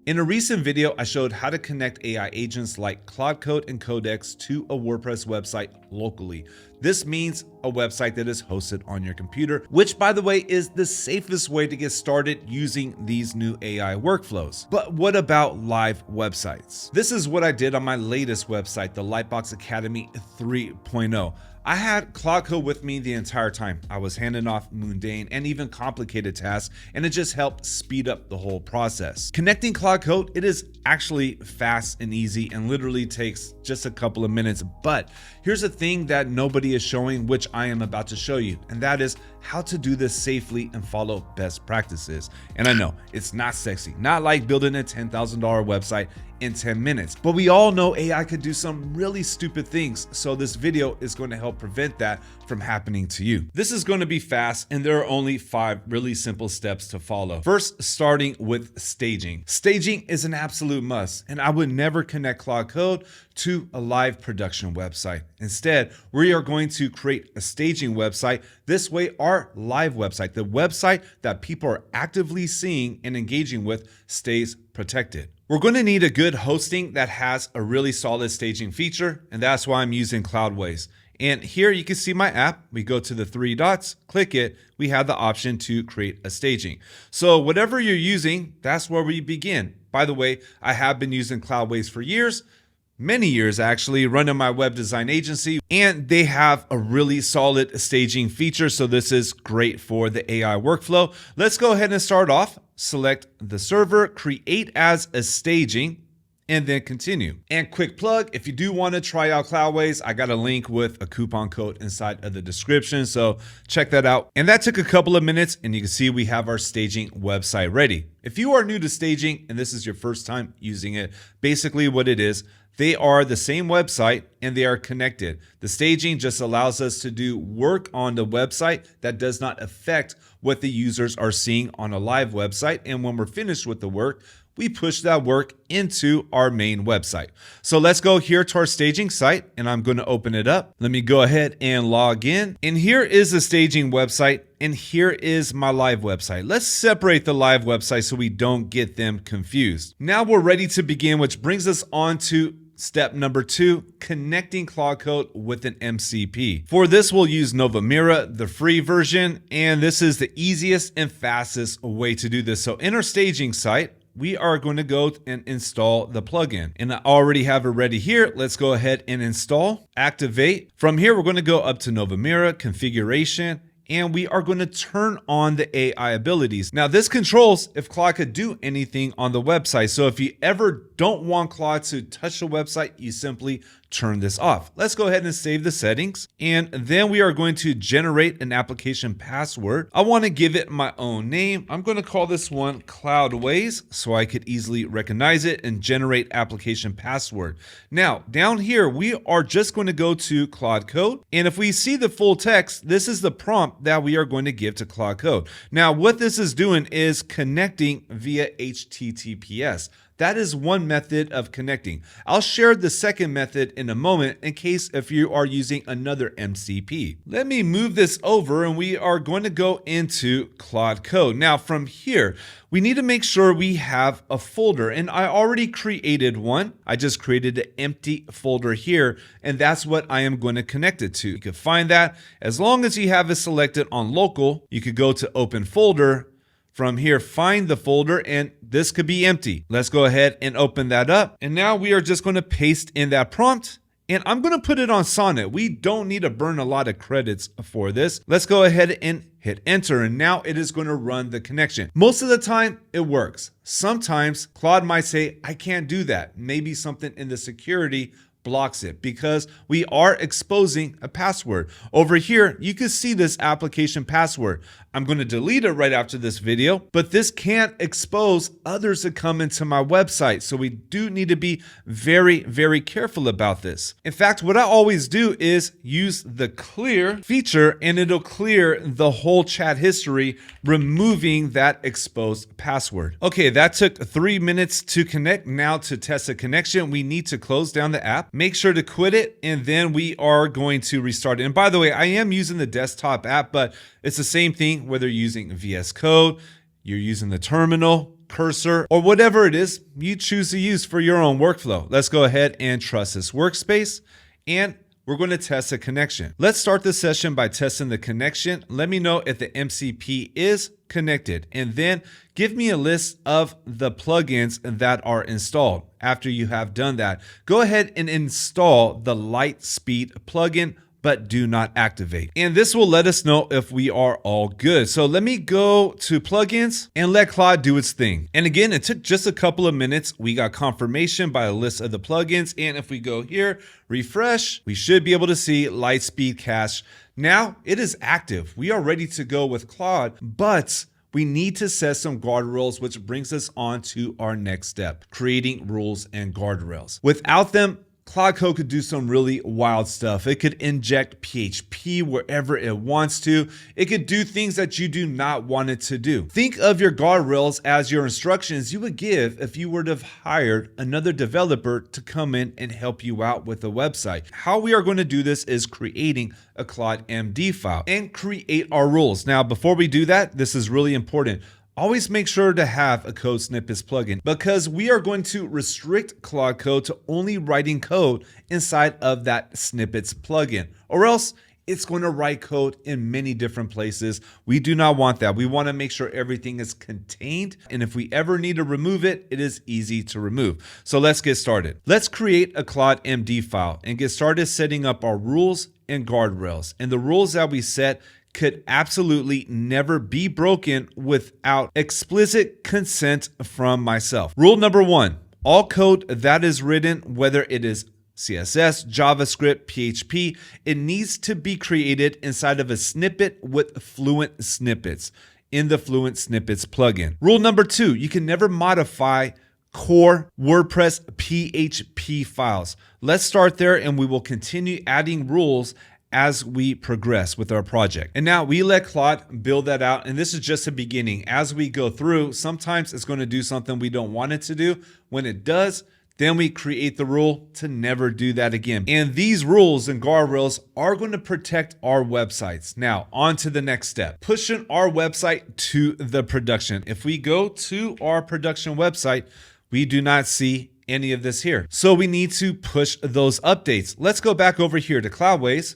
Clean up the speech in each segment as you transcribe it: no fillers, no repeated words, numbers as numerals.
In a recent video, I showed how to connect AI agents like Claude Code and Codex to a WordPress website locally. This means a website that is hosted on your computer, which by the way is the safest way to get started using these new AI workflows. But what about live websites? This is what I did on my latest website, the Lytbox Academy 3.0. I had Claude Code with me the entire time. I was handing off mundane and even complicated tasks, and it just helped speed up the whole process. Connecting Claude Code, it is actually fast and easy and literally takes just a couple of minutes. But here's a thing that nobody is showing, which I am about to show you, and that is how to do this safely and follow best practices. And I know it's not sexy, not like building a $10,000 website in 10 minutes, but we all know AI could do some really stupid things. So this video is going to help prevent that from happening to you. This is going to be fast, and there are only 5 really simple steps to follow. First, starting with staging. Staging is an absolute must, and I would never connect Claude Code to a live production website. Instead, we are going to create a staging website. This way, our live website, the website that people are actively seeing and engaging with, stays protected. We're going to need a good hosting that has a really solid staging feature, and that's why I'm using Cloudways. And here you can see my app. We go to the 3 dots, click it. We have the option to create a staging. So whatever you're using, that's where we begin. By the way, I have been using Cloudways for years. Many years actually, running my web design agency, and they have a really solid staging feature. So this is great for the AI workflow. Let's go ahead and start off. Select the server, create as a staging, and then continue. And quick plug, if you do want to try out Cloudways, I got a link with a coupon code inside of the description. So check that out. And that took a couple of minutes, and you can see we have our staging website ready. If you are new to staging and this is your first time using it, basically what it is, they are the same website and they are connected. The staging just allows us to do work on the website that does not affect what the users are seeing on a live website. And when we're finished with the work, we push that work into our main website. So let's go here to our staging site, and I'm going to open it up. Let me go ahead and log in. And here is the staging website, and here is my live website. Let's separate the live website so we don't get them confused. Now we're ready to begin, which brings us on to step number 2, connecting Claude Code with an MCP. For this, we'll use Novamira, the free version, and this is the easiest and fastest way to do this. So in our staging site, we are going to go and install the plugin. And I already have it ready here. Let's go ahead and install, activate. From here, we're going to go up to Novamira, configuration, and we are going to turn on the AI abilities. Now this controls if Claude could do anything on the website. So if you ever don't want Claude to touch the website, you simply turn this off. Let's go ahead and save the settings. And then we are going to generate an application password. I want to give it my own name. I'm going to call this one Cloudways so I could easily recognize it, and generate application password. Now down here, we are just going to go to Claude Code. And if we see the full text, this is the prompt that we are going to give to Claude Code. Now what this is doing is connecting via HTTPS. That is one method of connecting. I'll share the second method in a moment in case if you are using another MCP. Let me move this over, and we are going to go into Claude Code. Now from here, we need to make sure we have a folder, and I already created one. I just created an empty folder here, and that's what I am going to connect it to. You can find that as long as you have it selected on local. You could go to open folder. From here, find the folder, and this could be empty. Let's go ahead and open that up. And now we are just going to paste in that prompt, and I'm going to put it on Sonnet. We don't need to burn a lot of credits for this. Let's go ahead and hit enter, and now it is going to run the connection. Most of the time it works. Sometimes Claude might say, I can't do that. Maybe something in the security blocks it because we are exposing a password. Over here, you can see this application password. I'm going to delete it right after this video, but this can't expose others that come into my website. So we do need to be very, very careful about this. In fact, what I always do is use the clear feature, and it'll clear the whole chat history, removing that exposed password. Okay, that took 3 minutes to connect. Now to test a connection, we need to close down the app, make sure to quit it, and then we are going to restart it. And by the way, I am using the desktop app, but it's the same thing whether you're using VS Code, you're using the terminal, cursor, or whatever it is you choose to use for your own workflow. Let's go ahead and trust this workspace, and we're going to test a connection. Let's start the session by testing the connection. Let me know if the MCP is connected, and then give me a list of the plugins that are installed. After you have done that, go ahead and install the Lightspeed plugin, but do not activate. And this will let us know if we are all good. So let me go to plugins and let Claude do its thing. And again, it took just a couple of minutes. We got confirmation by a list of the plugins. And if we go here, refresh, we should be able to see Lightspeed Cache. Now it is active. We are ready to go with Claude, but we need to set some guardrails, which brings us on to our next step, creating rules and guardrails. Without them, Claude Code could do some really wild stuff. It could inject PHP wherever it wants to. It could do things that you do not want it to do. Think of your guardrails as your instructions you would give if you were to have hired another developer to come in and help you out with a website. How we are going to do this is creating a Claude MD file and create our rules. Now, before we do that, this is really important. Always make sure to have a code snippets plugin, because we are going to restrict Claude Code to only writing code inside of that snippets plugin, or else it's going to write code in many different places. We do not want that. We want to make sure everything is contained. And if we ever need to remove it, it is easy to remove. So let's get started. Let's create a Claude MD file and get started setting up our rules and guardrails. And the rules that we set could absolutely never be broken without explicit consent from myself. Rule number 1, all code that is written, whether it is CSS, JavaScript, PHP, it needs to be created inside of a snippet with Fluent Snippets in the Fluent Snippets plugin. Rule number 2, you can never modify core WordPress PHP files. Let's start there, and we will continue adding rules as we progress with our project. And now we let Claude build that out. And this is just the beginning. As we go through, sometimes it's going to do something we don't want it to do. When it does, then we create the rule to never do that again. And these rules and guardrails are going to protect our websites. Now, on to the next step, pushing our website to the production. If we go to our production website, we do not see any of this here. So we need to push those updates. Let's go back over here to Cloudways.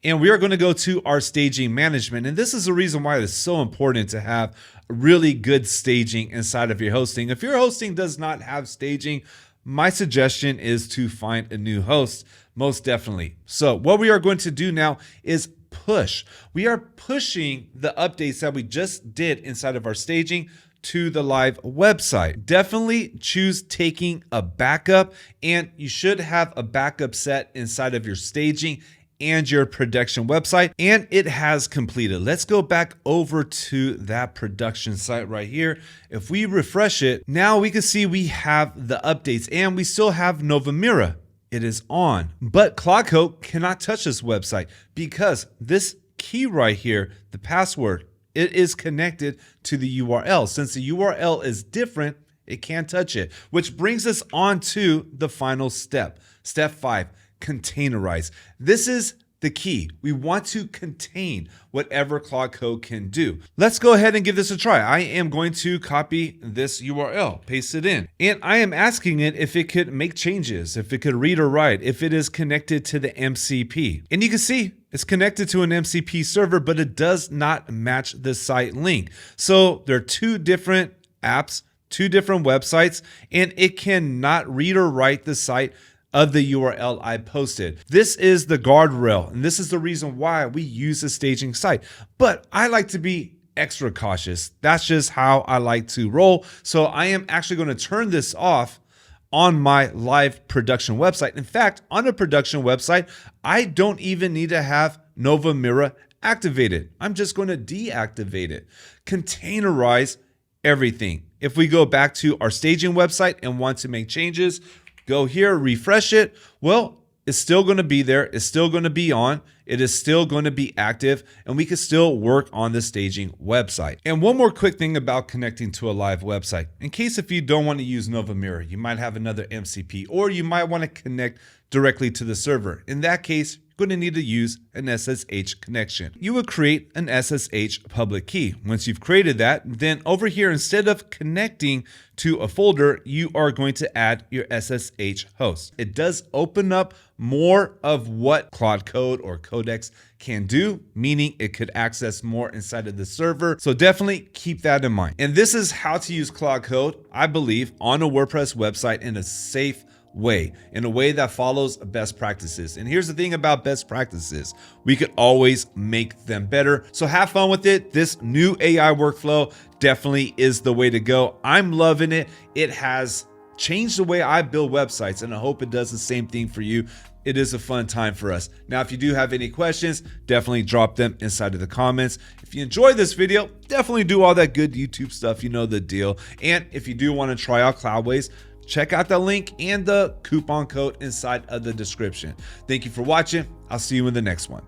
And we are going to go to our staging management. And this is the reason why it's so important to have really good staging inside of your hosting. If your hosting does not have staging, my suggestion is to find a new host, most definitely. So what we are going to do now is push. We are pushing the updates that we just did inside of our staging to the live website. Definitely choose taking a backup, and you should have a backup set inside of your staging and your production website, and it has completed. Let's go back over to that production site right here. If we refresh it, now we can see we have the updates, and we still have Nova Mira. It is on, but Claude Code cannot touch this website because this key right here, the password, it is connected to the URL. Since the URL is different, it can't touch it, which brings us on to the final step. Step 5. Containerize. This is the key. We want to contain whatever Claude Code can do. Let's go ahead and give this a try. I am going to copy this URL, paste it in, and I am asking it if it could make changes, if it could read or write, if it is connected to the MCP. And you can see it's connected to an MCP server, but it does not match the site link. So there are two different apps, two different websites, and it cannot read or write the site of the URL I posted. This is the guardrail, and this is the reason why we use a staging site. But I like to be extra cautious. That's just how I like to roll. So I am actually going to turn this off on my live production website. In fact, on a production website, I don't even need to have Nova Mira activated. I'm just going to deactivate it. Containerize everything. If we go back to our staging website and want to make changes, go here, refresh it. Well, it's still going to be there. It's still going to be on. it is still going to be active and we can still work on the staging website. And one more quick thing about connecting to a live website. In case if you don't want to use Nova Mirror, you might have another MCP, or you might want to connect directly to the server. In that case, you're going to need to use an SSH connection. You would create an SSH public key. Once you've created that, then over here, instead of connecting to a folder, you are going to add your SSH host. It does open up more of what Claude Code or Codex can do, meaning it could access more inside of the server. So definitely keep that in mind. And this is how to use Claude Code, I believe, on a WordPress website in a safe way, in a way that follows best practices. And here's the thing about best practices, we could always make them better. So have fun with it. This new AI workflow definitely is the way to go. I'm loving it. It has changed the way I build websites, and I hope it does the same thing for you. It is a fun time for us. Now, if you do have any questions, definitely drop them inside of the comments. If you enjoyed this video, definitely do all that good YouTube stuff. You know the deal. And if you do want to try out Cloudways, check out the link and the coupon code inside of the description. Thank you for watching. I'll see you in the next one.